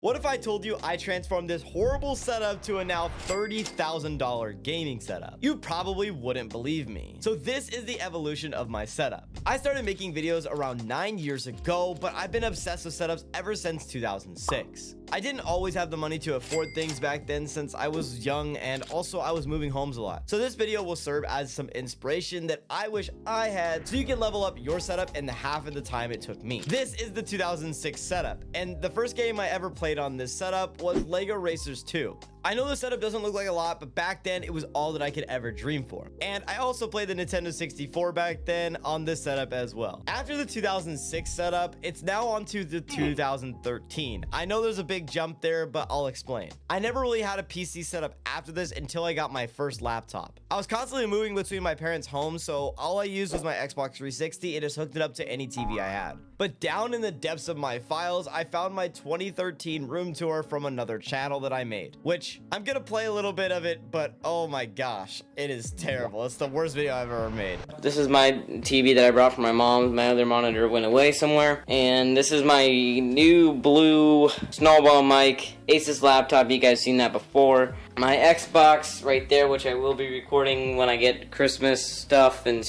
What if I told you I transformed this horrible setup to a now $30,000 gaming setup? You probably wouldn't believe me. So this is the evolution of my setup. I started making videos around 9 years ago, but I've been obsessed with setups ever since 2006. I didn't always have the money to afford things back then since I was young, and also I was moving homes a lot. So this video will serve as some inspiration that I wish I had so you can level up your setup in the half of the time it took me. This is the 2006 setup, and the first game I ever played on this setup was Lego Racers 2. I know the setup doesn't look like a lot, but back then it was all that I could ever dream for. And I also played the Nintendo 64 back then on this setup as well. After the 2006 setup, it's now on to the 2013. I know there's a big jump there, but I'll explain. I never really had a PC setup after this until I got my first laptop. I was constantly moving between my parents' homes, so all I used was my Xbox 360 and just hooked it up to any TV I had. But down in the depths of my files, I found my 2013 room tour from another channel that I made, which I'm gonna play a little bit of it, but oh my gosh, it is terrible. It's the worst video I've ever made. This is my TV that I brought from my mom. My other monitor went away somewhere. And this is my new blue snowball mic Asus laptop. You guys seen that before. My Xbox right there, which I will be recording when I get Christmas stuff. And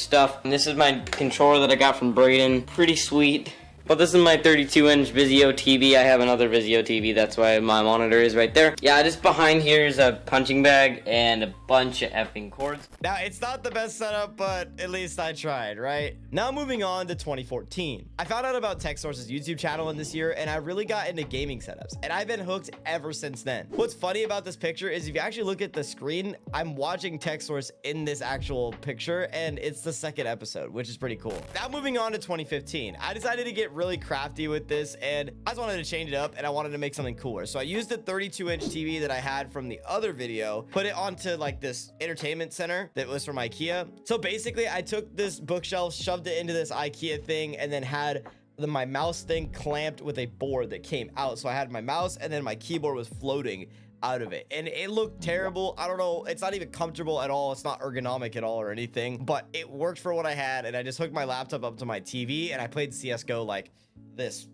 this is my controller that I got from Braden. Pretty sweet. But this is my 32-inch Vizio TV. I have another Vizio TV. That's why my monitor is right there. Yeah, just behind here is a punching bag and a bunch of effing cords. Now, it's not the best setup, but at least I tried, right? Now moving on to 2014. I found out about TechSource's YouTube channel in this year, and I really got into gaming setups, and I've been hooked ever since then. What's funny about this picture is if you actually look at the screen, I'm watching TechSource in this actual picture, and it's the second episode, which is pretty cool. Now moving on to 2015. I decided to get really crafty with this, and I just wanted to change it up, and I wanted to make something cooler. So I used the 32-inch TV that I had from the other video, put it onto like this entertainment center that was from IKEA. So basically I took this bookshelf, shoved it into this IKEA thing, and then had my mouse thing clamped with a board that came out. So I had my mouse and then my keyboard was floating out of it, and it looked terrible. I don't know, it's not even comfortable at all. It's not ergonomic at all or anything, but it worked for what I had, and I just hooked my laptop up to my TV and I played CSGO like this.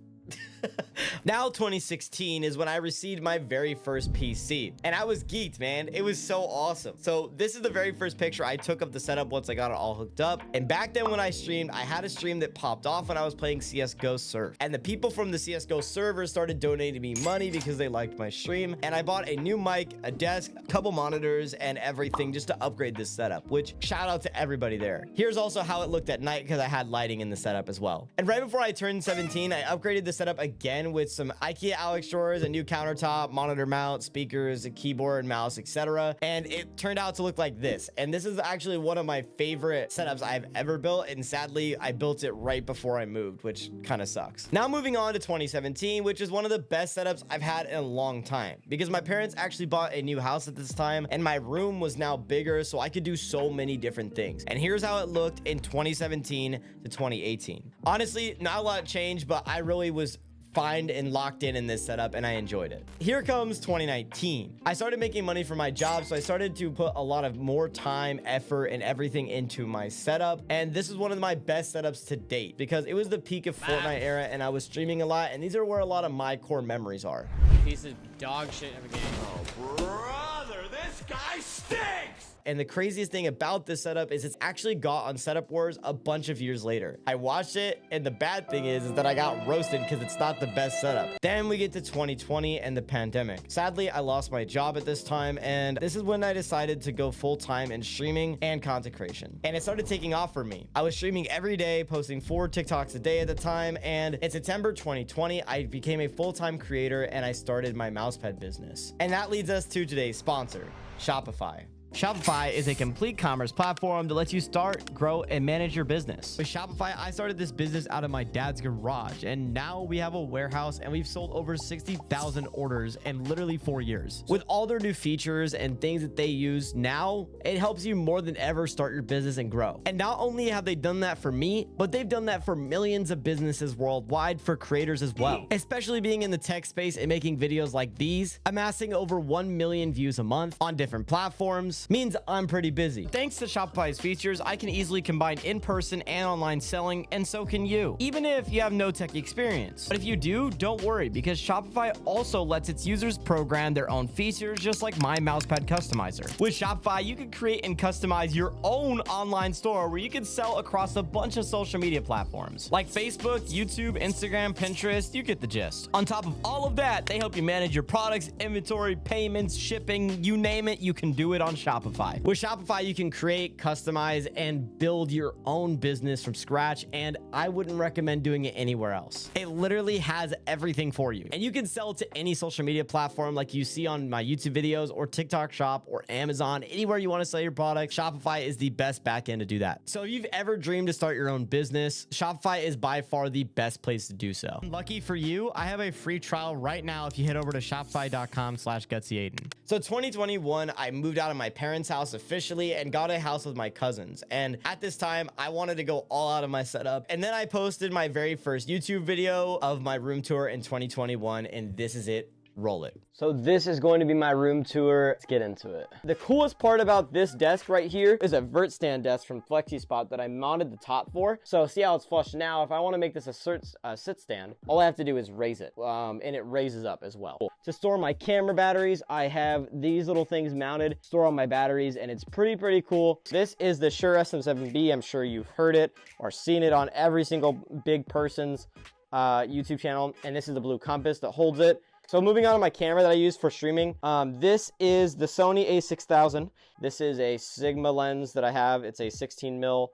Now 2016 is when I received my very first PC, and I was geeked, man. It was so awesome. So this is the very first picture I took of the setup once I got it all hooked up. And back then when I streamed, I had a stream that popped off when I was playing CSGO Surf, and the people from the CSGO server started donating me money because they liked my stream, and I bought a new mic, a desk, a couple monitors, and everything just to upgrade this setup, which shout out to everybody there. Here's also how it looked at night because I had lighting in the setup as well. And right before I turned 17, I upgraded the setup again with some IKEA Alex drawers, a new countertop, monitor mount, speakers, a keyboard, mouse, etc. And it turned out to look like this. And this is actually one of my favorite setups I've ever built. And sadly, I built it right before I moved, which kind of sucks. Now moving on to 2017, which is one of the best setups I've had in a long time, because my parents actually bought a new house at this time, and my room was now bigger, so I could do so many different things. And here's how it looked in 2017 to 2018. Honestly, not a lot changed, but I really was fine and locked in this setup, and I enjoyed it. Here comes 2019. I started making money from my job, so I started to put a lot of more time, effort, and everything into my setup, and this is one of my best setups to date because it was the peak of Fortnite era, and I was streaming a lot, and these are where a lot of my core memories are. Piece of dog shit of a game. Oh, brother, this guy stinks! And the craziest thing about this setup is it's actually got on Setup Wars a bunch of years later. I watched it, and the bad thing is that I got roasted because it's not the best setup. Then we get to 2020 and the pandemic. Sadly, I lost my job at this time, and this is when I decided to go full-time in streaming and content creation. And it started taking off for me. I was streaming every day, posting 4 TikToks a day at the time, and in September 2020, I became a full-time creator, and I started my mousepad business. And that leads us to today's sponsor, Shopify. Shopify is a complete commerce platform that lets you start, grow, and manage your business. With Shopify, I started this business out of my dad's garage, and now we have a warehouse, and we've sold over 60,000 orders in literally 4 years. With all their new features and things that they use now, it helps you more than ever start your business and grow. And not only have they done that for me, but they've done that for millions of businesses worldwide for creators as well. Especially being in the tech space and making videos like these, amassing over 1 million views a month on different platforms, hours means I'm pretty busy. Thanks to Shopify's features, I can easily combine in-person and online selling, and so can you, even if you have no tech experience. But if you do, don't worry, because Shopify also lets its users program their own features, just like my mousepad customizer. With Shopify, you can create and customize your own online store where you can sell across a bunch of social media platforms like Facebook, YouTube, Instagram, Pinterest. You get the gist. On top of all of that, they help you manage your products, inventory, payments, shipping, you name it, you can do it on Shopify. With Shopify, you can create, customize, and build your own business from scratch, and I wouldn't recommend doing it anywhere else. It literally has everything for you, and you can sell to any social media platform like you see on my YouTube videos or TikTok shop or Amazon. Anywhere you want to sell your product, Shopify is the best backend to do that. So if you've ever dreamed to start your own business, Shopify is by far the best place to do so. Lucky for you, I have a free trial right now if you head over to shopify.com/GutzyAiden. So 2021, I moved out of my parents' house officially and got a house with my cousins. And at this time, I wanted to go all out of my setup. And then I posted my very first YouTube video of my room tour in 2021, and this is it. Roll it. So this is going to be my room tour. Let's get into it. The coolest part about this desk right here is a vert stand desk from FlexiSpot that I mounted the top for. So see how it's flush now. If I want to make this a sit stand, all I have to do is raise it, and it raises up as well. To store my camera batteries, I have these little things mounted, store all my batteries, and it's pretty cool. This is the Shure SM7B. I'm sure you've heard it or seen it on every single big person's YouTube channel, and this is the blue compass that holds it. So moving on to my camera that I use for streaming, this is the Sony a6000. This is a Sigma lens that I have. It's a 16mm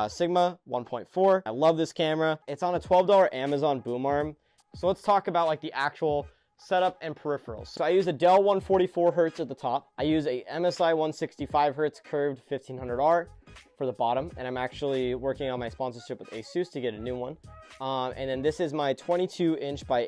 Sigma 1.4. I love this camera. It's on a $12 Amazon boom arm. So let's talk about like the actual setup and peripherals. So I use a Dell 144 Hz at the top. I use a MSI 165 Hz curved 1500R for the bottom, and I'm actually working on my sponsorship with Asus to get a new one. And then this is my 22-inch by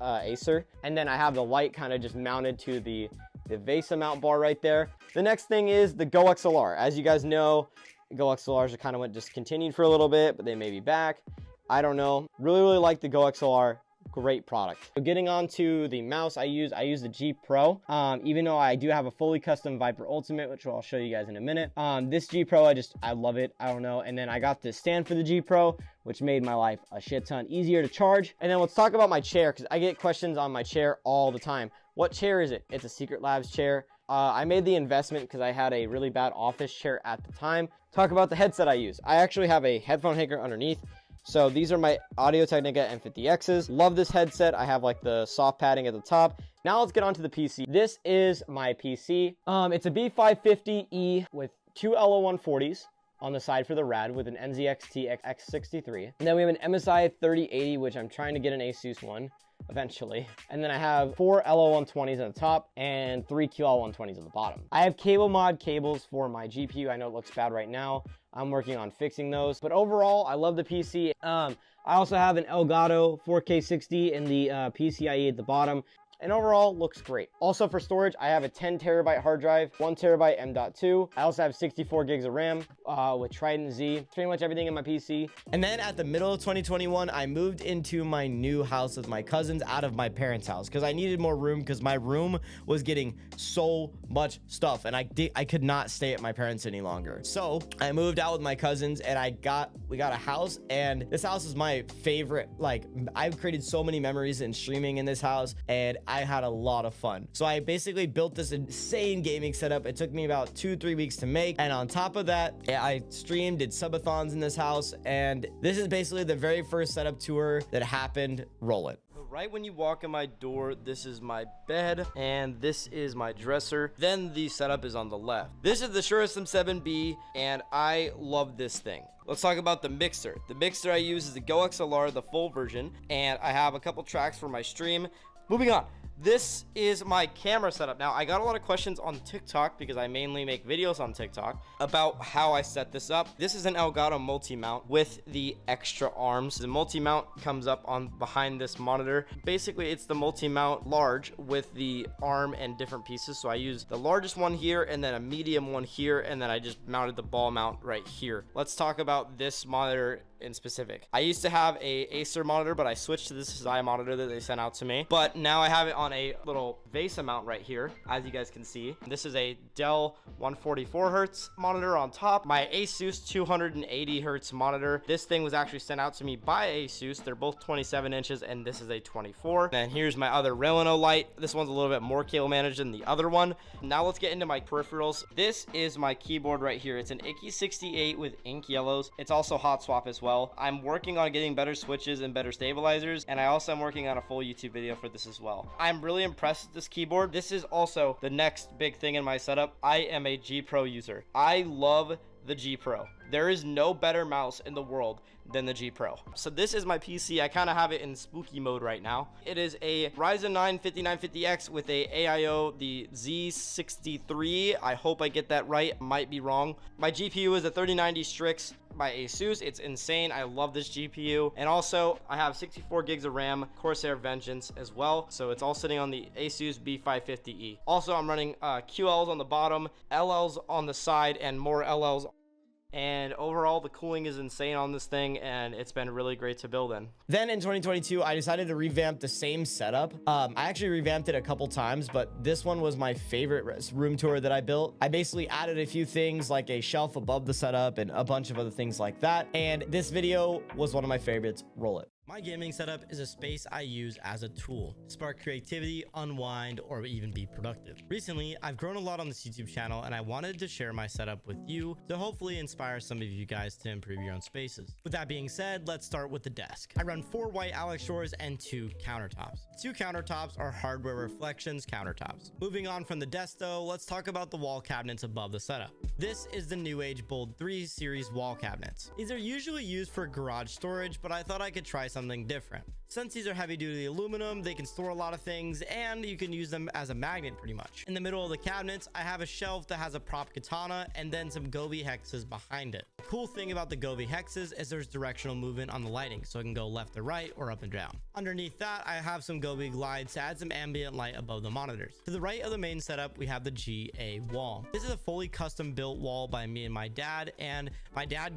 Acer, and then I have the light kind of just mounted to the VESA mount bar right there. The next thing is the Go XLR. As you guys know, Go XLRs are kind of went discontinued for a little bit, but they may be back. I don't know. Really like the Go XLR. Great product. So getting on to the mouse I use the G Pro, even though I do have a fully custom Viper Ultimate, which I'll show you guys in a minute. This G Pro, I love it. I don't know. And then I got this stand for the G Pro, which made my life a shit ton easier to charge. And then let's talk about my chair, because I get questions on my chair all the time. What chair is it? It's a Secret Labs chair. I made the investment because I had a really bad office chair at the time. Talk about the headset I use. I actually have a headphone hanger underneath. So these are my Audio-Technica M50Xs. Love this headset. I have like the soft padding at the top. Now let's get on to the PC. This is my PC. It's a B550E with two LO140s on the side for the rad with an NZXT X63. And then we have an MSI 3080, which I'm trying to get an Asus one eventually. And then I have 4 LO120s at the top and 3 QL120s at the bottom. I have cable mod cables for my GPU. I know it looks bad right now. I'm working on fixing those. But overall, I love the PC. I also have an Elgato 4K60 in the PCIe at the bottom. And overall, looks great. Also for storage, I have a 10 terabyte hard drive, 1 terabyte M.2. I also have 64 gigs of RAM with Trident Z. Pretty much everything in my PC. And then at the middle of 2021, I moved into my new house with my cousins out of my parents' house because I needed more room because my room was getting so much stuff and I could not stay at my parents' any longer. So I moved out with my cousins and we got a house, and this house is my favorite. Like, I've created so many memories in streaming in this house, and I had a lot of fun. So I basically built this insane gaming setup. It took me about 2-3 weeks to make. And on top of that, I streamed, did subathons in this house. And this is basically the very first setup tour that happened. Roll it. Right when you walk in my door, this is my bed and this is my dresser. Then the setup is on the left. This is the Shure SM7B and I love this thing. Let's talk about the mixer. The mixer I use is the Go XLR, the full version, and I have a couple tracks for my stream. Moving on. This is my camera setup. Now, I got a lot of questions on TikTok because I mainly make videos on TikTok about how I set this up. This is an Elgato multi-mount with the extra arms. The multi-mount comes up on behind this monitor. Basically, it's the multi-mount large with the arm and different pieces. So I use the largest one here and then a medium one here, and then I just mounted the ball mount right here. Let's talk about this monitor in specific. I used to have a Acer monitor, but I switched to this Xi monitor that they sent out to me. But now I have it on a little VESA mount right here, as you guys can see. This is a Dell 144 hertz monitor on top. My Asus 280 hertz monitor. This thing was actually sent out to me by Asus. They're both 27 inches, and this is a 24. And here's my other Relino light. This one's a little bit more cable managed than the other one. Now let's get into my peripherals. This is my keyboard right here. It's an Icky 68 with ink yellows. It's also hot swap as well. I'm working on getting better switches and better stabilizers, and I also am working on a full YouTube video for this as well. I'm really impressed with this keyboard. This is also the next big thing in my setup. I am a G Pro user. I love the G Pro. There is no better mouse in the world than the G Pro. So this is my PC. I kind of have it in spooky mode right now. It is a Ryzen 9 5950X with a AIO, the Z63. I hope I get that right. Might be wrong. My GPU is a 3090 Strix by Asus. It's insane. I love this GPU. And also I have 64 gigs of RAM, Corsair Vengeance as well. So it's all sitting on the Asus B550E. Also, I'm running QLs on the bottom, LLs on the side, and more LLs. And overall, the cooling is insane on this thing, and it's been really great to build in. Then in 2022, I decided to revamp the same setup. I actually revamped it a couple times, but this one was my favorite room tour that I built. I basically added a few things like a shelf above the setup and a bunch of other things like that. And this video was one of my favorites. Roll it. My gaming setup is a space I use as a tool to spark creativity, unwind, or even be productive. Recently, I've grown a lot on this YouTube channel, and I wanted to share my setup with you to hopefully inspire some of you guys to improve your own spaces. With that being said, let's start with the desk. I run 4 white Alex drawers and 2 countertops. 2 countertops are hardware reflections countertops. Moving on from the desk though, let's talk about the wall cabinets above the setup. This is the New Age Bold 3 series wall cabinets. These are usually used for garage storage, but I thought I could try something different. Since these are heavy duty aluminum, they can store a lot of things, and you can use them as a magnet pretty much. In the middle of the cabinets, I have a shelf that has a prop katana and then some Govee hexes behind it. The cool thing about the Govee hexes is there's directional movement on the lighting, so it can go left to right or up and down. Underneath that, I have some Govee glides to add some ambient light above the monitors. To the right of the main setup, we have the GA wall. This is a fully custom built wall by me and my dad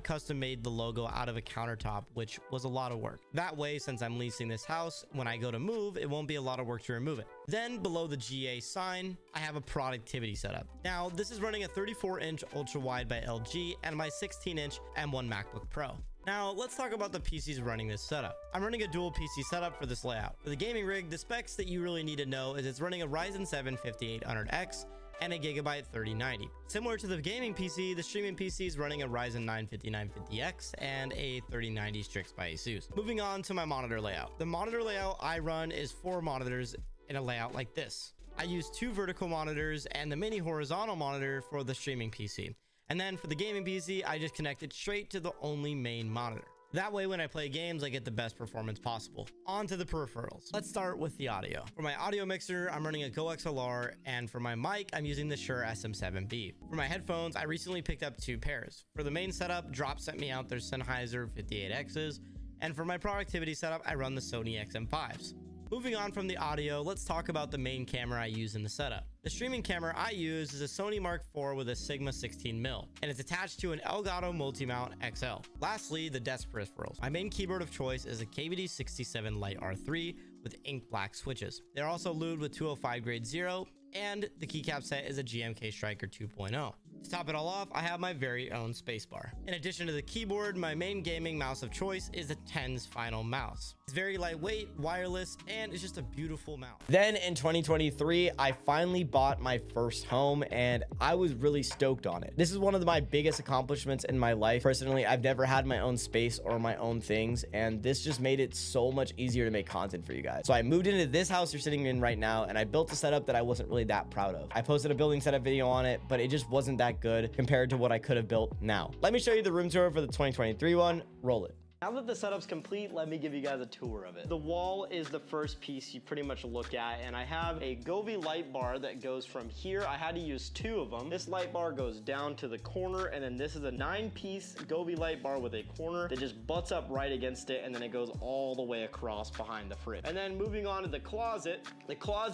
custom made the logo out of a countertop, which was a lot of work. That way, since I'm leasing this house, when I go to move, it won't be a lot of work to remove it. Then below the GA sign, I have a productivity setup. Now, this is running a 34-inch ultra wide by LG and my 16-inch M1 MacBook Pro. Now, let's talk about the PCs running this setup. I'm running a dual PC setup for this layout. For the gaming rig, the specs that you really need to know is it's running a Ryzen 7 5800X and a Gigabyte 3090. Similar to the gaming PC, the streaming PC is running a Ryzen 9 5950X and a 3090 Strix by Asus. Moving on to my monitor layout. The monitor layout I run is 4 monitors in a layout like this. I use 2 vertical monitors and the mini horizontal monitor for the streaming PC. And then for the gaming PC, I just connect it straight to the only main monitor. That way, when I play games, I get the best performance possible. On to the peripherals. Let's start with the audio. For my audio mixer, I'm running a Go XLR, and for my mic, I'm using the Shure SM7B. For my headphones, I recently picked up 2 pairs. For the main setup, Drop sent me out their Sennheiser 58Xs, and for my productivity setup, I run the Sony XM5s. Moving on from the audio, let's talk about the main camera I use in the setup. The streaming camera I use is a Sony Mark IV with a Sigma 16mm, and it's attached to an Elgato Multimount XL. Lastly, the desk peripherals. My main keyboard of choice is a KVD67 Lite R3 with ink black switches. They're also lubed with 205 grade 0, and the keycap set is a GMK Striker 2.0. To top it all off, I have my very own spacebar. In addition to the keyboard, my main gaming mouse of choice is the TENS Final Mouse. It's very lightweight, wireless, and it's just a beautiful mouse. Then in 2023, I finally bought my first home, and I was really stoked on it. This is one of my biggest accomplishments in my life. Personally, I've never had my own space or my own things, and this just made it so much easier to make content for you guys. So I moved into this house you're sitting in right now, and I built a setup that I wasn't really that proud of. I posted a building setup video on it, but it just wasn't that good compared to what I could have built now. Let me show you the room tour for the 2023 one. Roll it. Now that the setup's complete, let me give you guys a tour of it. The wall is the first piece you pretty much look at, and I have a Govee light bar that goes from here. I had to use 2 of them. This light bar goes down to the corner, and then this is a 9-piece Govee light bar with a corner that just butts up right against it, and then it goes all the way across behind the fridge. And then moving on to the closet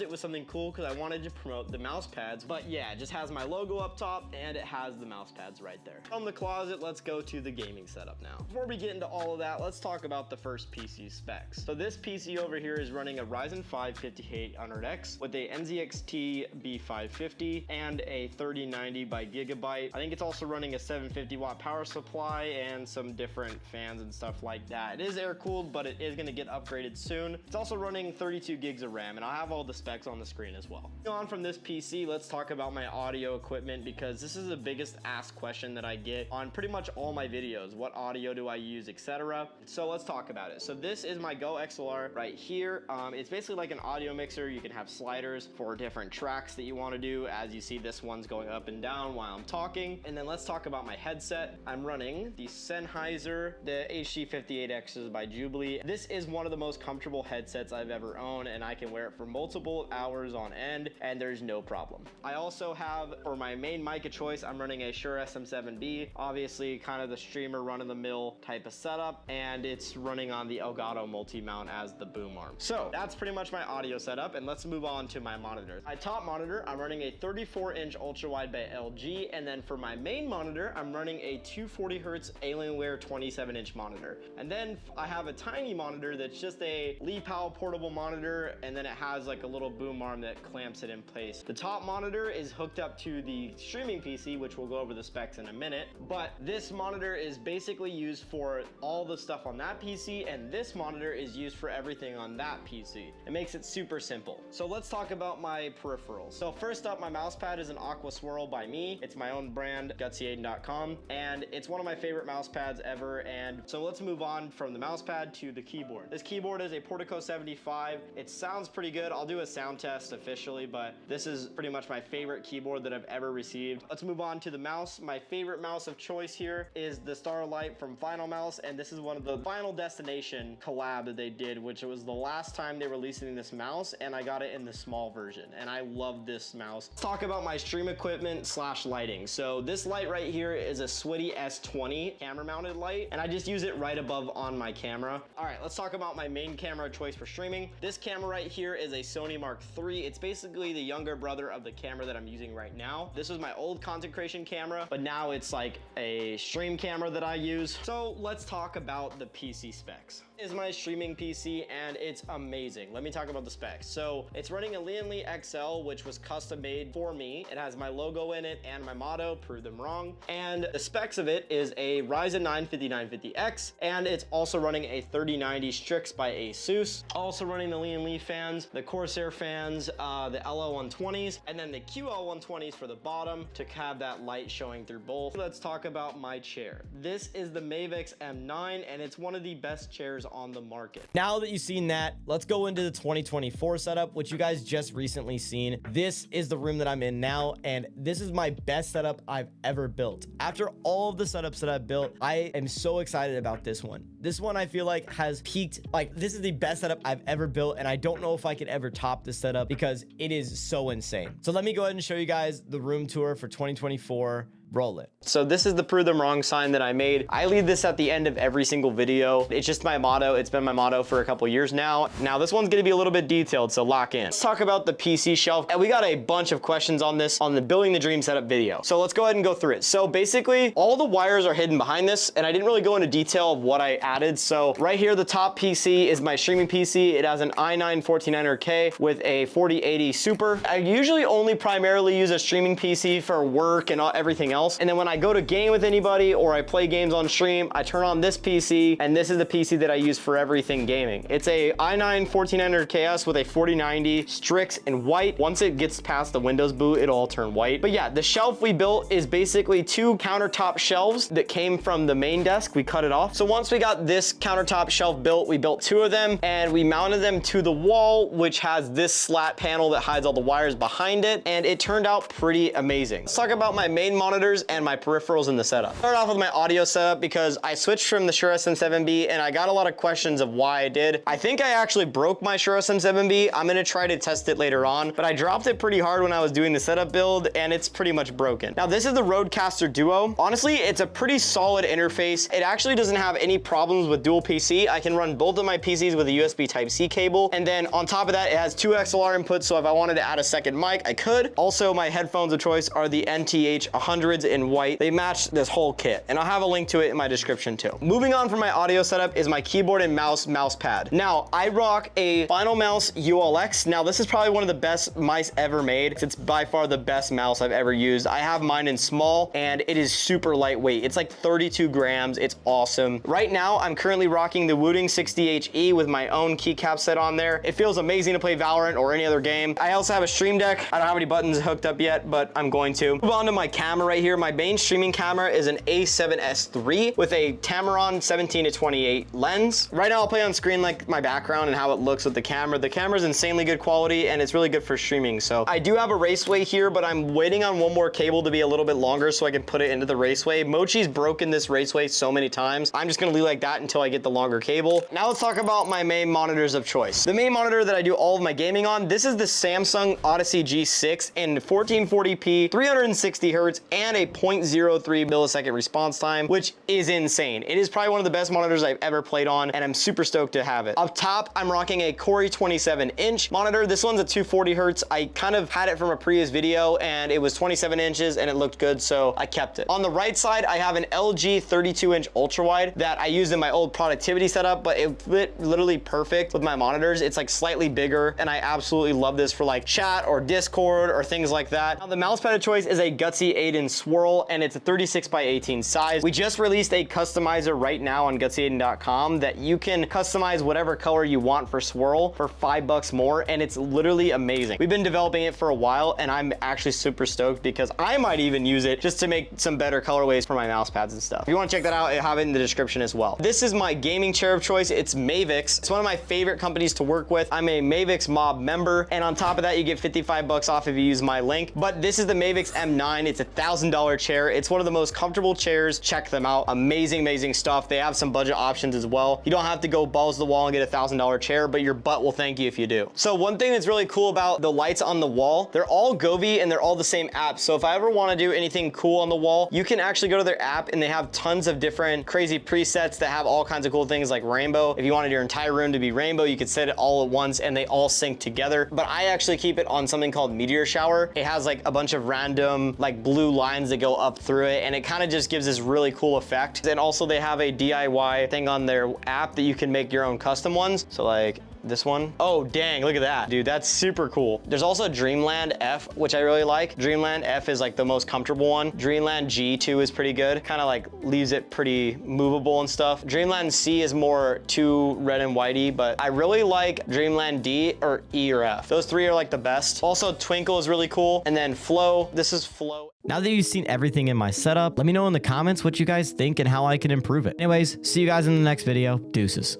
was something cool because I wanted to promote the mouse pads, but yeah, it just has my logo up top, and it has the mouse pads right there. From the closet, let's go to the gaming setup now. Before we get into all all of that, let's talk about the first PC specs. So this PC over here is running a Ryzen 5 5800X with a NZXT B550 and a 3090 by Gigabyte. I think it's also running a 750 watt power supply and some different fans and stuff like that. It is air cooled, but it is going to get upgraded soon. It's also running 32 gigs of RAM, and I'll have all the specs on the screen as well. Moving on from this PC, let's talk about my audio equipment, because this is the biggest asked question that I get on pretty much all my videos. What audio do I use, etc. So let's talk about it. So this is my Go XLR right here. It's basically like an audio mixer. You can have sliders for different tracks that you want to do. As you see, this one's going up and down while I'm talking. And then let's talk about my headset. I'm running the Sennheiser, the HD58Xs by Jubilee. This is one of the most comfortable headsets I've ever owned, and I can wear it for multiple hours on end, and there's no problem. I also have, for my main mic of choice, I'm running a Shure SM7B, obviously kind of the streamer run-of-the-mill type of setup, and it's running on the Elgato multi-mount as the boom arm. So that's pretty much my audio setup, and let's move on to my monitors. My top monitor, I'm running a 34-inch ultra-wide by LG, and then for my main monitor, I'm running a 240 Hz Alienware 27-inch monitor. And then I have a tiny monitor that's just a Lee Powell portable monitor, and then it has like a little boom arm that clamps it in place. The top monitor is hooked up to the streaming PC, which we'll go over the specs in a minute, but this monitor is basically used for all the stuff on that PC, and this monitor is used for everything on that PC. It makes it super simple. So let's talk about my peripherals. So first up, my mouse pad is an Aqua Swirl by me. It's my own brand, GutzyAiden.com, and it's one of my favorite mouse pads ever. And so let's move on from the mouse pad to the keyboard. This keyboard is a Portico 75. It sounds pretty good. I'll do a sound test officially, but this is pretty much my favorite keyboard that I've ever received. Let's move on to the mouse. My favorite mouse of choice here is the Starlight from Final Mouse, and this is one of the Final Destination collab that they did, which was the last time they were releasing this mouse, and I got it in the small version, and I love this mouse. Let's talk about my stream equipment slash lighting. So this light right here is a Switty S20 camera mounted light, and I just use it right above on my camera. All right, let's talk about my main camera choice for streaming. This camera right here is a Sony Mark III. It's basically the younger brother of the camera that I'm using right now. This was my old content creation camera, but now it's like a stream camera that I use. So let's talk about the PC specs. This is my streaming PC, and it's amazing. Let me talk about the specs. So it's running a Lian Li XL, which was custom made for me. It has my logo in it and my motto, prove them wrong. And the specs of it is a Ryzen 9 5950X, and it's also running a 3090 Strix by Asus. Also running the Lian Li fans, the Corsair fans, the LL120s, and then the QL120s for the bottom to have that light showing through both. Let's talk about my chair. This is the Mavex M9, and it's one of the best chairs on the market. Now that you've seen that, let's go into the 2024 setup, which you guys just recently seen. This is the room that I'm in now, and this is my best setup I've ever built. After all of the setups that I've built, I am so excited about this one. This one I feel like has peaked. Like, this is the best setup I've ever built, and I don't know if I could ever top this setup because it is so insane. So let me go ahead and show you guys the room tour for 2024. Roll it. So this is the prove them wrong sign that I made. I leave this at the end of every single video. It's just my motto. It's been my motto for a couple years now. Now this one's gonna be a little bit detailed, so lock in. Let's talk about the PC shelf. And we got a bunch of questions on this on the Building the Dream setup video. So let's go ahead and go through it. So basically, all the wires are hidden behind this, and I didn't really go into detail of what I added. So right here, the top PC is my streaming PC. It has an i9 14900K with a 4080 Super. I usually only primarily use a streaming PC for work and everything else. And then when I go to game with anybody or I play games on stream, I turn on this PC, and this is the PC that I use for everything gaming. It's a i9 14900KS with a 4090 Strix in white. Once it gets past the Windows boot, it'll all turn white. But yeah, the shelf we built is basically two countertop shelves that came from the main desk. We cut it off. So once we got this countertop shelf built, we built two of them, and we mounted them to the wall, which has this slat panel that hides all the wires behind it, and it turned out pretty amazing. Let's talk about my main monitors and my peripherals in the setup. Start off with my audio setup because I switched from the Shure SM7B, and I got a lot of questions of why I did. I think I actually broke my Shure SM7B. I'm gonna try to test it later on, but I dropped it pretty hard when I was doing the setup build, and it's pretty much broken. Now this is the Rodecaster Duo. Honestly, it's a pretty solid interface. It actually doesn't have any problems with dual PC. I can run both of my PCs with a USB Type-C cable, and then on top of that, it has two XLR inputs, so if I wanted to add a second mic, I could. Also, my headphones of choice are the NTH 100 hundreds in white. They match this whole kit, and I'll have a link to it in my description too. Moving on from my audio setup is my keyboard and mouse pad. Now, I rock a Final Mouse ULX. Now, this is probably one of the best mice ever made. It's by far the best mouse I've ever used. I have mine in small, and it is super lightweight. It's like 32 grams. It's awesome. Right now, I'm currently rocking the Wooting 60HE with my own keycap set on there. It feels amazing to play Valorant or any other game. I also have a Stream Deck. I don't have any buttons hooked up yet, but I'm going to. Move on to my camera right here. My main streaming camera is an A7S III with a Tamron 17-28 lens. Right now, I'll play on screen like my background and how it looks with the camera. The camera's insanely good quality, and it's really good for streaming. So I do have a Raceway here, but I'm waiting on one more cable to be a little bit longer so I can put it into the Raceway. Mochi's broken this Raceway so many times. I'm just gonna leave like that until I get the longer cable. Now let's talk about my main monitors of choice. The main monitor that I do all of my gaming on, this is the Samsung Odyssey G6 in 1440p, 360 hertz, and a 0.03 millisecond response time, which is insane. It is probably one of the best monitors I've ever played on, and I'm super stoked to have it. Up top, I'm rocking a Core 27-inch monitor. This one's a 240 hertz. I kind of had it from a previous video, and it was 27 inches, and it looked good, so I kept it. On the right side, I have an LG 32-inch ultra wide that I used in my old productivity setup, but it fit literally perfect with my monitors. It's like slightly bigger, and I absolutely love this for like chat or Discord or things like that. Now, the mouse pad of choice is a GutzyAiden Swirl, and it's a 36x18 size. We just released a customizer right now on GutzyAiden.com that you can customize whatever color you want for Swirl for $5 more, and it's literally amazing. We've been developing it for a while, and I'm actually super stoked because I might even use it just to make some better colorways for my mouse pads and stuff. If you want to check that out, I have it in the description as well. This is my gaming chair of choice. It's Mavix. It's one of my favorite companies to work with. I'm a Mavix Mob member, and on top of that, you get $55 off if you use my link. But this is the Mavix M9. It's a $1,000 chair. It's one of the most comfortable chairs. Check them out. Amazing stuff. They have some budget options as well. You don't have to go balls to the wall and get a $1,000 chair, but your butt will thank you if you do. So one thing that's really cool about the lights on the wall, they're all Govee and they're all the same app. So if I ever want to do anything cool on the wall, you can actually go to their app, and they have tons of different crazy presets that have all kinds of cool things like rainbow. If you wanted your entire room to be rainbow, you could set it all at once and they all sync together. But I actually keep it on something called Meteor Shower. It has like a bunch of random like blue lines that go up through it, and it kind of just gives this really cool effect. And also they have a DIY thing on their app that you can make your own custom ones. So like this one. Oh, dang, look at that. Dude, that's super cool. There's also Dreamland F, which I really like. Dreamland F is like the most comfortable one. Dreamland G too is pretty good. Kind of like leaves it pretty movable and stuff. Dreamland C is more too red and whitey, but I really like Dreamland D or E or F. Those three are like the best. Also, Twinkle is really cool. And then Flow, this is Flow. Now that you've seen everything in my setup, let me know in the comments what you guys think and how I can improve it. Anyways, see you guys in the next video. Deuces.